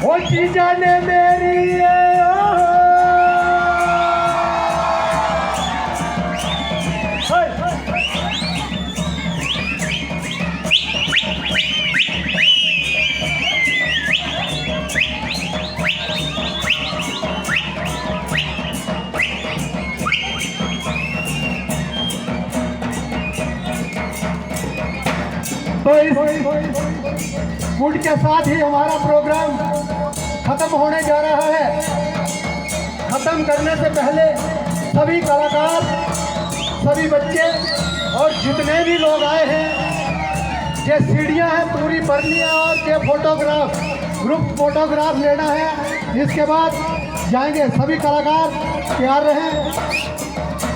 वो जीजा ने मेरी तो इस मूड के साथ ही हमारा प्रोग्राम खत्म होने जा रहा है। खत्म करने से पहले सभी कलाकार, सभी बच्चे और जितने भी लोग आए हैं, ये सीढ़ियाँ हैं पूरी भरनी है और ये फोटोग्राफ, ग्रुप फोटोग्राफ लेना है। इसके बाद जाएंगे। सभी कलाकार तैयार रहें।